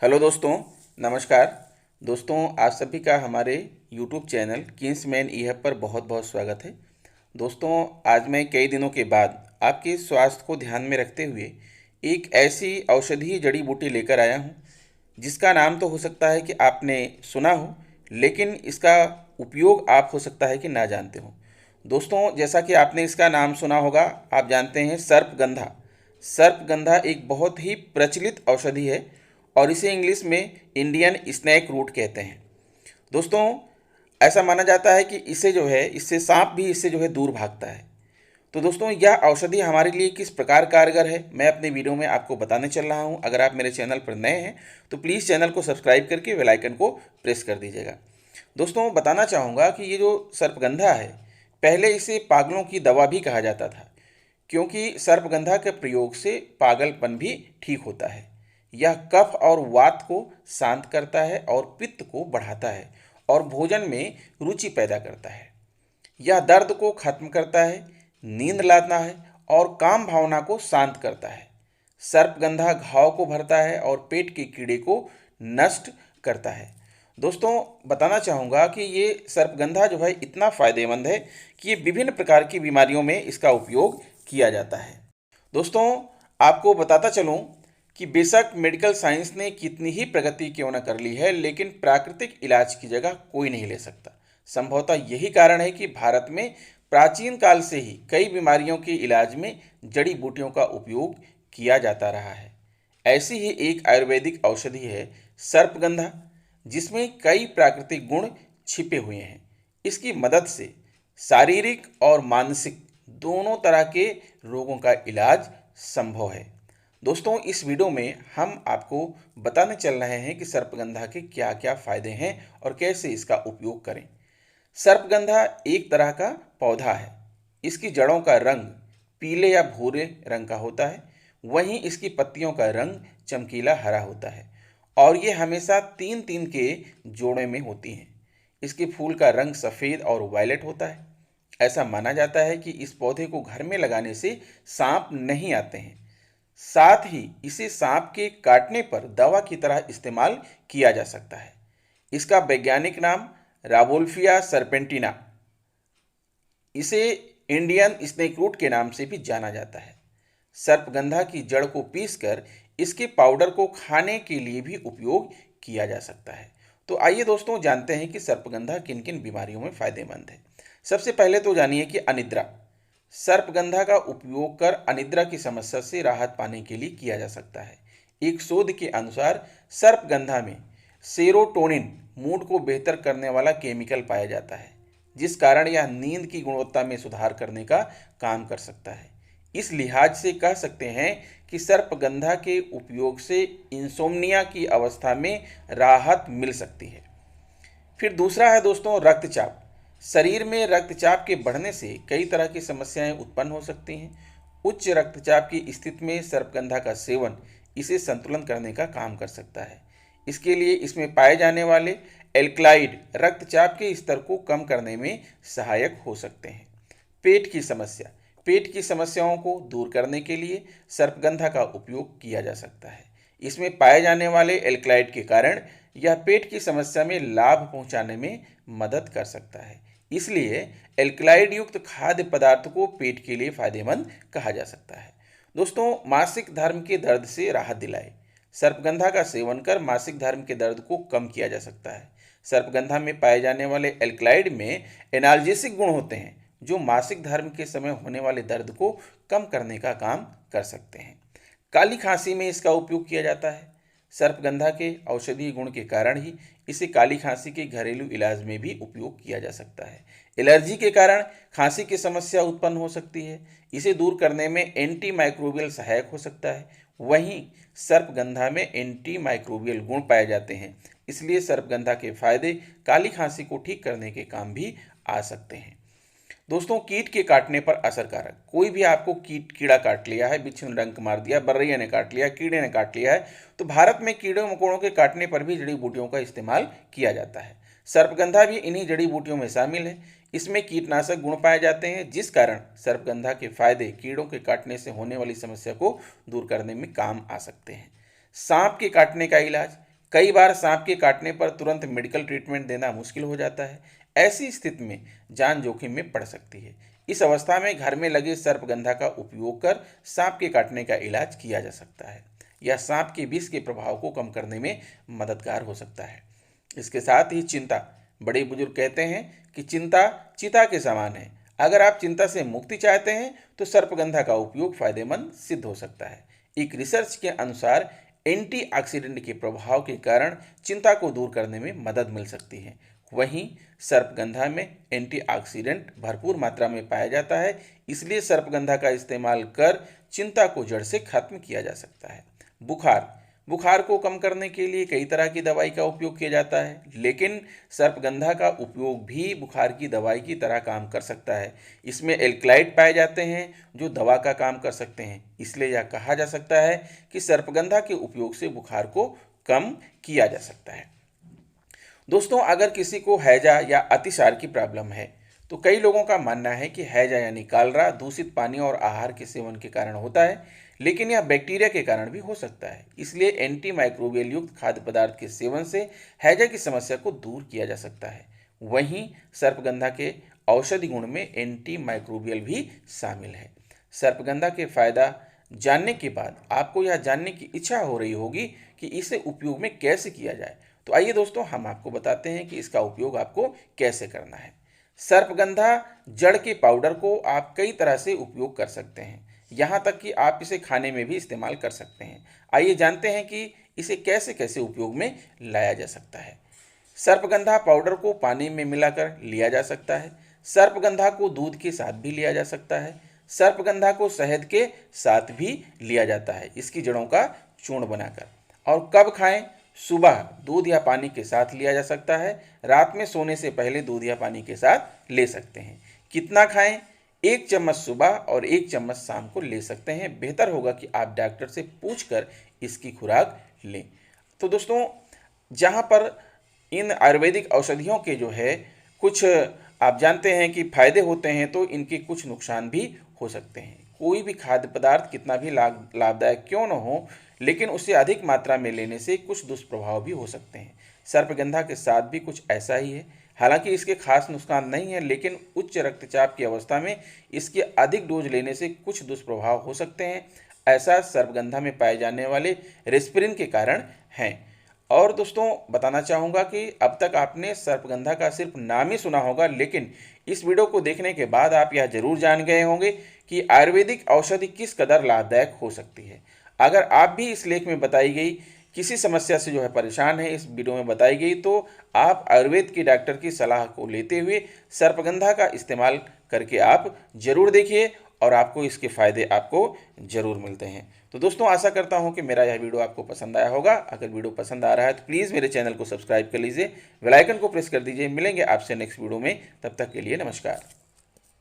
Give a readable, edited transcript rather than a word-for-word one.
Hello दोस्तों, नमस्कार। दोस्तों, आप सभी का हमारे यूट्यूब चैनल किंग्समैन ईहब पर बहुत बहुत स्वागत है। दोस्तों, आज मैं कई दिनों के बाद आपके स्वास्थ्य को ध्यान में रखते हुए एक ऐसी औषधीय जड़ी बूटी लेकर आया हूँ जिसका नाम तो हो सकता है कि आपने सुना हो, लेकिन इसका उपयोग आप हो सकता है कि ना जानते हो। दोस्तों, जैसा कि आपने इसका नाम सुना होगा, आप जानते हैं सर्पगंधा। सर्पगंधा एक बहुत ही प्रचलित औषधि है और इसे इंग्लिश में इंडियन स्नैक रूट कहते हैं। दोस्तों, ऐसा माना जाता है कि इसे जो है इससे सांप भी इससे जो है दूर भागता है। तो दोस्तों, यह औषधि हमारे लिए किस प्रकार कारगर है, मैं अपने वीडियो में आपको बताने चल रहा हूं। अगर आप मेरे चैनल पर नए हैं तो प्लीज़ चैनल को सब्सक्राइब करके बेल आइकन को प्रेस कर दीजिएगा। दोस्तों, बताना चाहूँगा कि ये जो सर्पगंधा है, पहले इसे पागलों की दवा भी कहा जाता था, क्योंकि सर्पगंधा के प्रयोग से पागलपन भी ठीक होता है। यह कफ और वात को शांत करता है और पित्त को बढ़ाता है और भोजन में रुचि पैदा करता है। यह दर्द को खत्म करता है, नींद लाता है और काम भावना को शांत करता है। सर्पगंधा घाव को भरता है और पेट के कीड़े को नष्ट करता है। दोस्तों, बताना चाहूँगा कि ये सर्पगंधा जो है इतना फ़ायदेमंद है कि ये विभिन्न प्रकार की बीमारियों में इसका उपयोग किया जाता है। दोस्तों, आपको बताता चलूँ कि बेशक मेडिकल साइंस ने कितनी ही प्रगति क्यों न कर ली है, लेकिन प्राकृतिक इलाज की जगह कोई नहीं ले सकता। संभवतः यही कारण है कि भारत में प्राचीन काल से ही कई बीमारियों के इलाज में जड़ी बूटियों का उपयोग किया जाता रहा है। ऐसी ही एक आयुर्वेदिक औषधि है सर्पगंधा, जिसमें कई प्राकृतिक गुण छिपे हुए हैं। इसकी मदद से शारीरिक और मानसिक दोनों तरह के रोगों का इलाज संभव है। दोस्तों, इस वीडियो में हम आपको बताने चल रहे हैं कि सर्पगंधा के क्या क्या फायदे हैं और कैसे इसका उपयोग करें। सर्पगंधा एक तरह का पौधा है। इसकी जड़ों का रंग पीले या भूरे रंग का होता है, वहीं इसकी पत्तियों का रंग चमकीला हरा होता है और ये हमेशा तीन तीन के जोड़े में होती हैं। इसके फूल का रंग सफ़ेद और वायलेट होता है। ऐसा माना जाता है कि इस पौधे को घर में लगाने से सांप नहीं आते हैं। साथ ही इसे सांप के काटने पर दवा की तरह इस्तेमाल किया जा सकता है। इसका वैज्ञानिक नाम रावोल्फिया सर्पेंटिना, इसे इंडियन स्नेक रूट के नाम से भी जाना जाता है। सर्पगंधा की जड़ को पीसकर इसके पाउडर को खाने के लिए भी उपयोग किया जा सकता है। तो आइए दोस्तों, जानते हैं कि सर्पगंधा किन किन बीमारियों में फायदेमंद है। सबसे पहले तो जानिए कि अनिद्रा। सर्पगंधा का उपयोग कर अनिद्रा की समस्या से राहत पाने के लिए किया जा सकता है। एक शोध के अनुसार सर्पगंधा में सेरोटोनिन मूड को बेहतर करने वाला केमिकल पाया जाता है, जिस कारण यह नींद की गुणवत्ता में सुधार करने का काम कर सकता है। इस लिहाज से कह सकते हैं कि सर्पगंधा के उपयोग से इंसोम्निया की अवस्था में राहत मिल सकती है। फिर दूसरा है दोस्तों रक्तचाप। शरीर में रक्तचाप के बढ़ने से कई तरह की समस्याएं उत्पन्न हो सकती हैं। उच्च रक्तचाप की स्थिति में सर्पगंधा का सेवन इसे संतुलन करने का काम कर सकता है। इसके लिए इसमें पाए जाने वाले एल्कलाइड रक्तचाप के स्तर को कम करने में सहायक हो सकते हैं। पेट की समस्या। पेट की समस्याओं को दूर करने के लिए सर्पगंधा का उपयोग किया जा सकता है। इसमें पाए जाने वाले एल्कलाइड के कारण यह पेट की समस्या में लाभ पहुंचाने में मदद कर सकता है। इसलिए एल्कलाइड युक्त खाद्य पदार्थ को पेट के लिए फायदेमंद कहा जा सकता है। दोस्तों, मासिक धर्म के दर्द से राहत दिलाए। सर्पगंधा का सेवन कर मासिक धर्म के दर्द को कम किया जा सकता है। सर्पगंधा में पाए जाने वाले एल्कलाइड में एनाल्जेसिक गुण होते हैं, जो मासिक धर्म के समय होने वाले दर्द को कम करने का काम कर सकते हैं। काली खांसी में इसका उपयोग किया जाता है। सर्पगंधा के औषधीय गुण के कारण ही इसे काली खांसी के घरेलू इलाज में भी उपयोग किया जा सकता है। एलर्जी के कारण खांसी की समस्या उत्पन्न हो सकती है। इसे दूर करने में एंटी माइक्रोबियल सहायक हो सकता है। वहीं सर्पगंधा में एंटी माइक्रोबियल गुण पाए जाते हैं, इसलिए सर्पगंधा के फायदे काली खांसी को ठीक करने के काम भी आ सकते हैं। दोस्तों, कीट के काटने पर असर कारक। कोई भी आपको कीड़ा काट लिया है, बिच्छू ने डंक मार दिया, बर्रैया ने काट लिया, कीड़े ने काट लिया है, तो भारत में कीड़े मकोड़ों के काटने पर भी जड़ी बूटियों का इस्तेमाल किया जाता है। सर्पगंधा भी इन्हीं जड़ी बूटियों में शामिल है। इसमें कीटनाशक गुण पाए जाते हैं, जिस कारण सर्पगंधा के फायदे कीड़ों के काटने से होने वाली समस्या को दूर करने में काम आ सकते हैं। सांप के काटने का इलाज। कई बार सांप के काटने पर तुरंत मेडिकल ट्रीटमेंट देना मुश्किल हो जाता है। ऐसी स्थिति में जान जोखिम में पड़ सकती है। इस अवस्था में घर में लगे सर्पगंधा का उपयोग कर सांप के काटने का इलाज किया जा सकता है। यह सांप के विष के प्रभाव को कम करने में मददगार हो सकता है। इसके साथ ही चिंता, बड़े बुजुर्ग कहते हैं कि चिंता चिता के समान है। अगर आप चिंता से मुक्ति चाहते हैं तो सर्पगंधा का उपयोग फायदेमंद सिद्ध हो सकता है। एक रिसर्च के अनुसार एंटीऑक्सीडेंट के प्रभाव के कारण चिंता को दूर करने में मदद मिल सकती है। वहीं सर्पगंधा में एंटीऑक्सीडेंट भरपूर मात्रा में पाया जाता है, इसलिए सर्पगंधा का इस्तेमाल कर चिंता को जड़ से खत्म किया जा सकता है। बुखार को कम करने के लिए कई तरह की दवाई का उपयोग किया जाता है, लेकिन सर्पगंधा का उपयोग भी बुखार की दवाई की तरह काम कर सकता है। इसमें एल्कलॉइड पाए जाते हैं जो दवा का काम कर सकते हैं। इसलिए यह कहा जा सकता है कि सर्पगंधा के उपयोग से बुखार को कम किया जा सकता है। दोस्तों, अगर किसी को हैजा या अतिसार की प्रॉब्लम है तो कई लोगों का मानना है कि हैजा यानी कालरा दूषित पानी और आहार के सेवन के कारण होता है, लेकिन यह बैक्टीरिया के कारण भी हो सकता है। इसलिए एंटी माइक्रोबियल युक्त खाद्य पदार्थ के सेवन से हैजा की समस्या को दूर किया जा सकता है। वहीं सर्पगंधा के औषधि गुण में एंटी माइक्रोबियल भी शामिल है। सर्पगंधा के फायदा जानने के बाद आपको यह जानने की इच्छा हो रही होगी कि इसे उपयोग में कैसे किया जाए। तो आइए दोस्तों, हम आपको बताते हैं कि इसका उपयोग आपको कैसे करना है। सर्पगंधा जड़ के पाउडर को आप कई तरह से उपयोग कर सकते हैं, यहाँ तक कि आप इसे खाने में भी इस्तेमाल कर सकते हैं। आइए जानते हैं कि इसे कैसे कैसे उपयोग में लाया जा सकता है। सर्पगंधा पाउडर को पानी में मिलाकर लिया जा सकता है। सर्पगंधा को दूध के साथ भी लिया जा सकता है। सर्पगंधा को शहद के साथ भी लिया जाता है, इसकी जड़ों का चूर्ण बनाकर। और कब खाएं? सुबह दूध या पानी के साथ लिया जा सकता है। रात में सोने से पहले दूध या पानी के साथ ले सकते हैं। कितना खाएं? 1 चम्मच सुबह और 1 चम्मच शाम को ले सकते हैं। बेहतर होगा कि आप डॉक्टर से पूछकर इसकी खुराक लें। तो दोस्तों, जहाँ पर इन आयुर्वेदिक औषधियों के जो है कुछ आप जानते हैं कि फायदे होते हैं, तो इनके कुछ नुकसान भी हो सकते हैं। कोई भी खाद्य पदार्थ कितना भी लाभदायक क्यों न हो, लेकिन उसे अधिक मात्रा में लेने से कुछ दुष्प्रभाव भी हो सकते हैं। सर्पगंधा के साथ भी कुछ ऐसा ही है। हालांकि इसके खास नुकसान नहीं है, लेकिन उच्च रक्तचाप की अवस्था में इसके अधिक डोज लेने से कुछ दुष्प्रभाव हो सकते हैं। ऐसा सर्पगंधा में पाए जाने वाले रेस्पिरिन के कारण हैं। और दोस्तों, बताना चाहूँगा कि अब तक आपने सर्पगंधा का सिर्फ नाम ही सुना होगा, लेकिन इस वीडियो को देखने के बाद आप यह जरूर जान गए होंगे कि आयुर्वेदिक औषधि किस कदर लाभदायक हो सकती है। अगर आप भी इस लेख में बताई गई किसी समस्या से जो है परेशान है, इस वीडियो में बताई गई, तो आप आयुर्वेद के डॉक्टर की सलाह को लेते हुए सर्पगंधा का इस्तेमाल करके आप जरूर देखिए और आपको इसके फ़ायदे आपको ज़रूर मिलते हैं। तो दोस्तों, आशा करता हूं कि मेरा यह वीडियो आपको पसंद आया होगा। अगर वीडियो पसंद आ रहा है तो प्लीज़ मेरे चैनल को सब्सक्राइब कर लीजिए, बेल आइकन को प्रेस कर दीजिए। मिलेंगे आपसे नेक्स्ट वीडियो में, तब तक के लिए नमस्कार।